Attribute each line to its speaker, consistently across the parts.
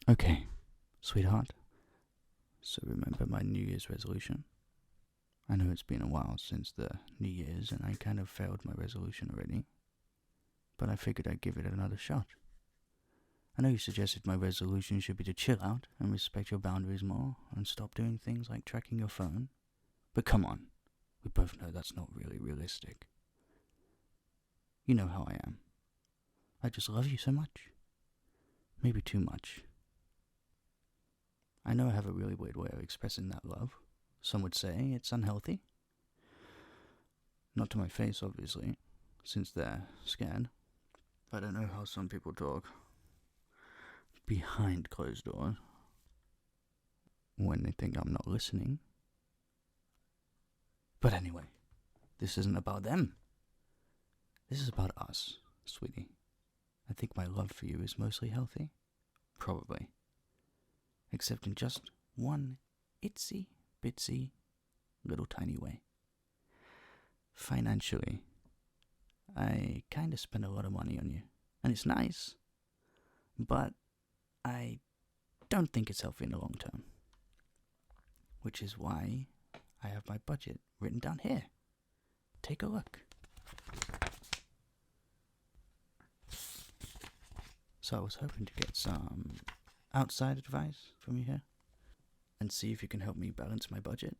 Speaker 1: Okay, sweetheart. So remember my New Year's resolution? I know it's been a while since the New Year's and I kind of failed my resolution already. But I figured I'd give it another shot. I know you suggested my resolution should be to chill out and respect your boundaries more and stop doing things like tracking your phone. But come on, we both know that's not really realistic. You know how I am. I just love you so much. Maybe too much. I know I have a really weird way of expressing that love. Some would say it's unhealthy. Not to my face, obviously, since they're scared. I don't know how some people talk behind closed doors when they think I'm not listening. But anyway, this isn't about them. This is about us, sweetie. I think my love for you is mostly healthy. Probably. Except in just one itsy bitsy little tiny way. Financially, I kinda spend a lot of money on you. And it's nice. But I don't think it's healthy in the long term. Which is why I have my budget written down here. Take a look. So I was hoping to get some outside advice from you here and see if you can help me balance my budget.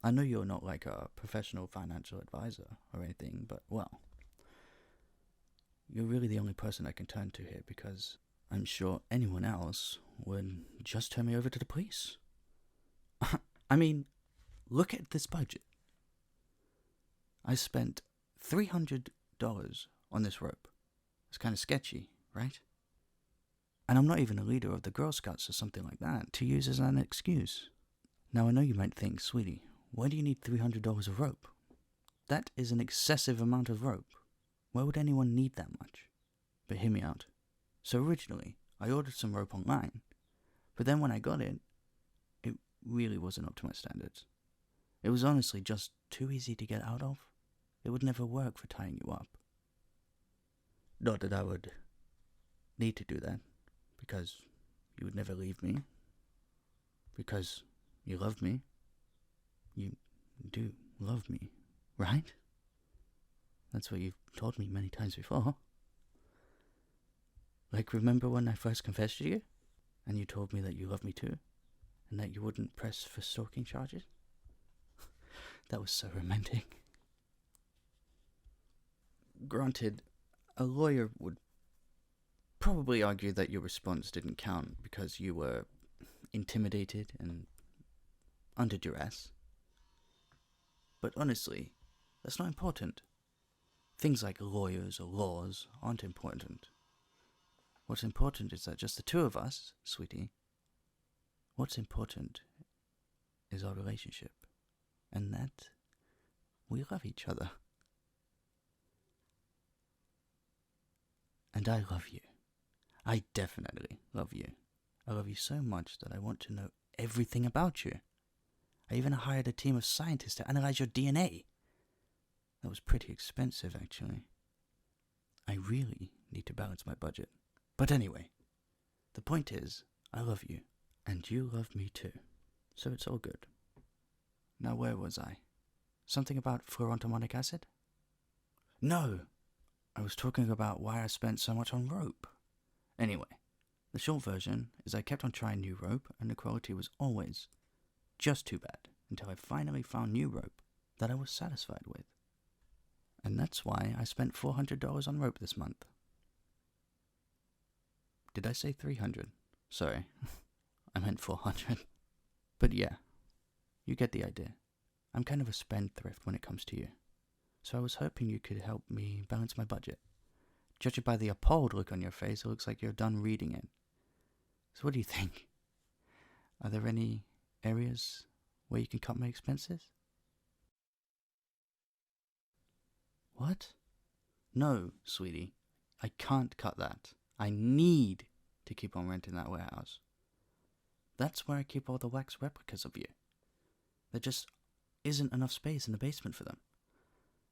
Speaker 1: I know you're not like a professional financial advisor or anything, but well, you're really the only person I can turn to here because I'm sure anyone else would just turn me over to the police. I mean, look at this budget. I spent $300 on this rope. It's kind of sketchy, right? And I'm not even a leader of the Girl Scouts or something like that to use as an excuse. Now I know you might think, sweetie, why do you need $300 of rope? That is an excessive amount of rope. Why would anyone need that much? But hear me out. So originally, I ordered some rope online, but then when I got it, it really wasn't up to my standards. It was honestly just too easy to get out of. It would never work for tying you up. Not that I would need to do that, because you would never leave me, because you love me. You do love me, right? That's what you've told me many times before. Like, remember when I first confessed to you? And you told me that you love me too? And that you wouldn't press for stalking charges? That was so romantic. Granted, a lawyer would probably argue that your response didn't count because you were intimidated and under duress. But honestly, that's not important. Things like lawyers or laws aren't important. What's important is that just the two of us, sweetie. What's important is our relationship. And that we love each other. And I love you. I definitely love you. I love you so much that I want to know everything about you. I even hired a team of scientists to analyze your DNA. That was pretty expensive, actually. I really need to balance my budget. But anyway, the point is, I love you, and you love me too. So it's all good. Now where was I? Something about fluorontamonic acid? No! I was talking about why I spent so much on rope. Anyway, the short version is I kept on trying new rope, and the quality was always just too bad, until I finally found new rope that I was satisfied with. And that's why I spent $400 on rope this month. Did I say 300? Sorry, I meant 400. But yeah, you get the idea. I'm kind of a spendthrift when it comes to you. So I was hoping you could help me balance my budget. Judging by the appalled look on your face, it looks like you're done reading it. So what do you think? Are there any areas where you can cut my expenses? What? No, sweetie. I can't cut that. I need to keep on renting that warehouse. That's where I keep all the wax replicas of you. There just isn't enough space in the basement for them.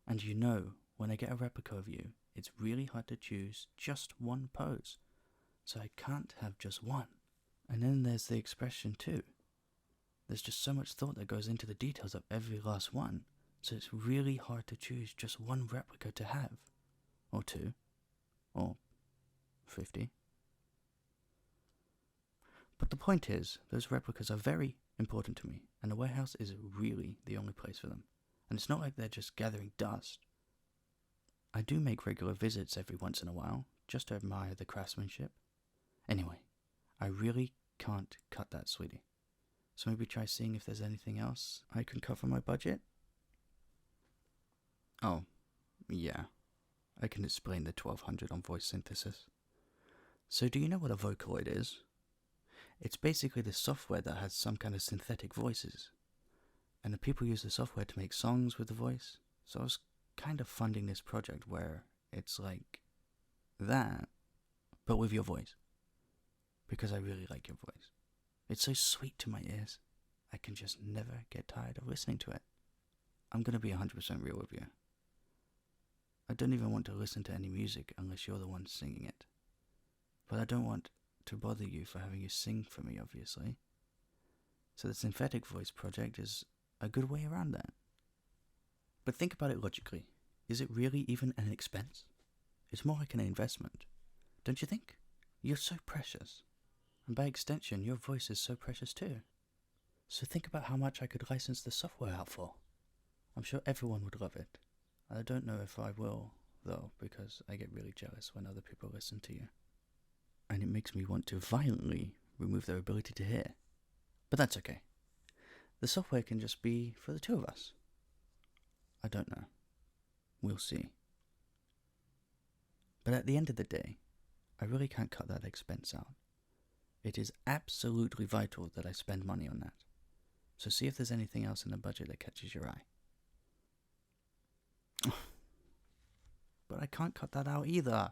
Speaker 1: And you know when I get a replica of you, it's really hard to choose just one pose. So I can't have just one. And then there's the expression too. There's just so much thought that goes into the details of every last one, so it's really hard to choose just one replica to have. Or two. Or 50. But the point is, those replicas are very important to me, and the warehouse is really the only place for them. And it's not like they're just gathering dust. I do make regular visits every once in a while, just to admire the craftsmanship. Anyway, I really can't cut that, sweetie. So maybe try seeing if there's anything else I can cover my budget? Oh, yeah. I can explain the 1200 on voice synthesis. So do you know what a Vocaloid is? It's basically the software that has some kind of synthetic voices. And the people use the software to make songs with the voice. So I was kind of funding this project where it's like that, but with your voice. Because I really like your voice. It's so sweet to my ears. I can just never get tired of listening to it. I'm going to be 100% real with you. I don't even want to listen to any music unless you're the one singing it. But I don't want to bother you for having you sing for me, obviously. So the synthetic voice project is a good way around that. But think about it logically. Is it really even an expense? It's more like an investment. Don't you think? You're so precious. And by extension, your voice is so precious too. So think about how much I could license the software out for. I'm sure everyone would love it. I don't know if I will, though, because I get really jealous when other people listen to you. And it makes me want to violently remove their ability to hear. But that's okay. The software can just be for the two of us. I don't know. We'll see. But at the end of the day, I really can't cut that expense out. It is absolutely vital that I spend money on that. So see if there's anything else in the budget that catches your eye. But I can't cut that out either.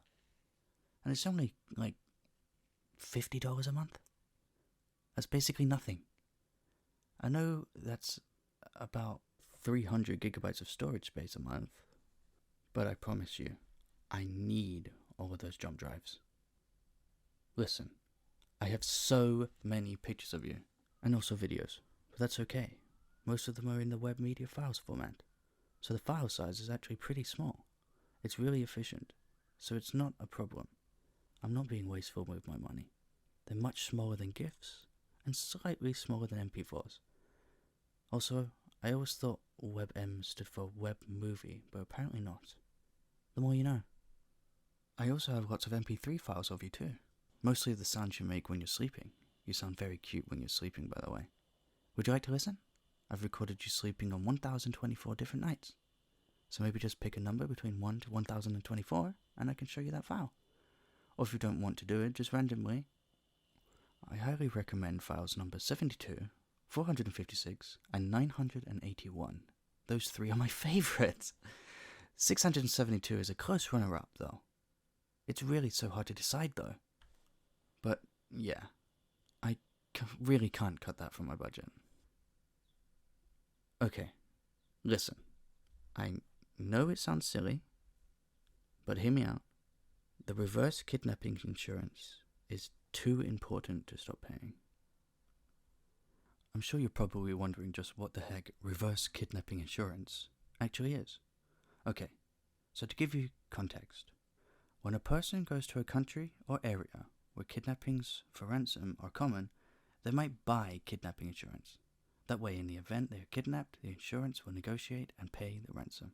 Speaker 1: And it's only like $50 a month. That's basically nothing. I know that's about 300 gigabytes of storage space a month. But I promise you, I need all of those jump drives. Listen, I have so many pictures of you, and also videos, but that's okay. Most of them are in the web media files format, so the file size is actually pretty small. It's really efficient, so it's not a problem. I'm not being wasteful with my money. They're much smaller than GIFs, and slightly smaller than MP4s. Also, I always thought WebM stood for Web Movie, but apparently not. The more you know. I also have lots of MP3 files of you too. Mostly the sounds you make when you're sleeping. You sound very cute when you're sleeping, by the way. Would you like to listen? I've recorded you sleeping on 1024 different nights. So maybe just pick a number between 1 to 1024, and I can show you that file. Or if you don't want to do it just randomly, I highly recommend files number 72, 456, and 981. Those three are my favorites. 672 is a close runner-up, though. It's really so hard to decide, though. But, yeah, I really can't cut that from my budget. Okay, listen. I know it sounds silly, but hear me out. The reverse kidnapping insurance is too important to stop paying. I'm sure you're probably wondering just what the heck reverse kidnapping insurance actually is. Okay, so to give you context, when a person goes to a country or area where kidnappings for ransom are common, they might buy kidnapping insurance. That way, in the event they are kidnapped, the insurance will negotiate and pay the ransom.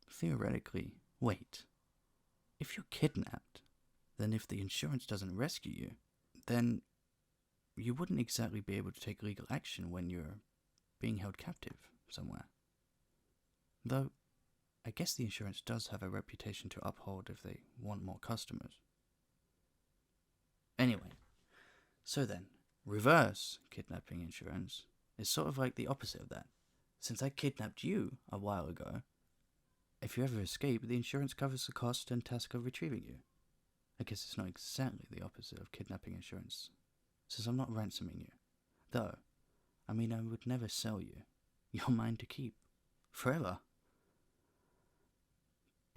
Speaker 1: Theoretically, wait. If you're kidnapped, then if the insurance doesn't rescue you, then you wouldn't exactly be able to take legal action when you're being held captive somewhere. Though, I guess the insurance does have a reputation to uphold if they want more customers. Anyway, so then, reverse kidnapping insurance is sort of like the opposite of that. Since I kidnapped you a while ago, if you ever escape, the insurance covers the cost and task of retrieving you. I guess it's not exactly the opposite of kidnapping insurance, since I'm not ransoming you. Though, I mean, I would never sell you. You're mine to keep. Forever.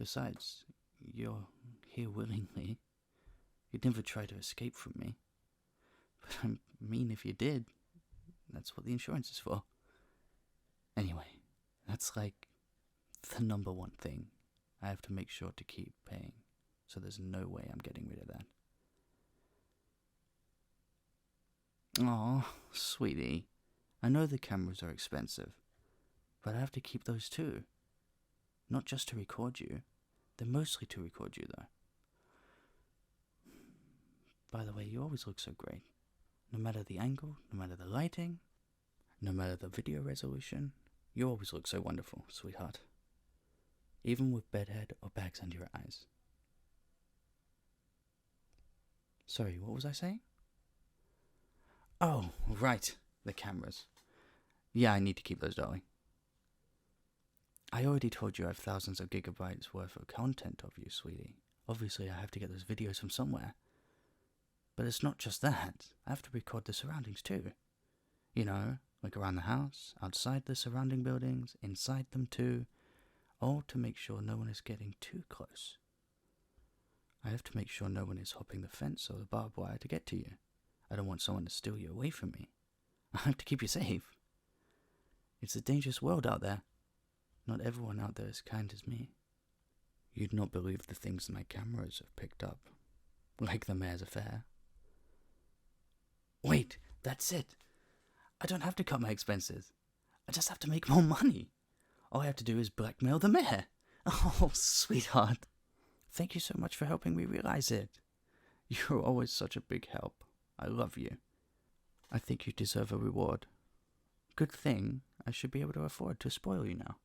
Speaker 1: Besides, you're here willingly. You'd never try to escape from me. But I mean, if you did, that's what the insurance is for. Anyway, that's like the number one thing I have to make sure to keep paying. So there's no way I'm getting rid of that. Aw, sweetie. I know the cameras are expensive, but I have to keep those too. Not just to record you. They're mostly to record you, though. By the way, you always look so great. No matter the angle, no matter the lighting, no matter the video resolution, you always look so wonderful, sweetheart. Even with bedhead or bags under your eyes. Sorry, what was I saying? Oh, right, the cameras. Yeah, I need to keep those, darling. I already told you I have thousands of gigabytes worth of content of you, sweetie. Obviously, I have to get those videos from somewhere. But it's not just that. I have to record the surroundings too. You know, like around the house, outside the surrounding buildings, inside them too. All to make sure no one is getting too close. I have to make sure no one is hopping the fence or the barbed wire to get to you. I don't want someone to steal you away from me. I have to keep you safe. It's a dangerous world out there. Not everyone out there is kind as me. You'd not believe the things my cameras have picked up. Like the mayor's affair. Wait, that's it. I don't have to cut my expenses. I just have to make more money. All I have to do is blackmail the mayor. Oh, sweetheart. Thank you so much for helping me realize it. You're always such a big help. I love you. I think you deserve a reward. Good thing I should be able to afford to spoil you now.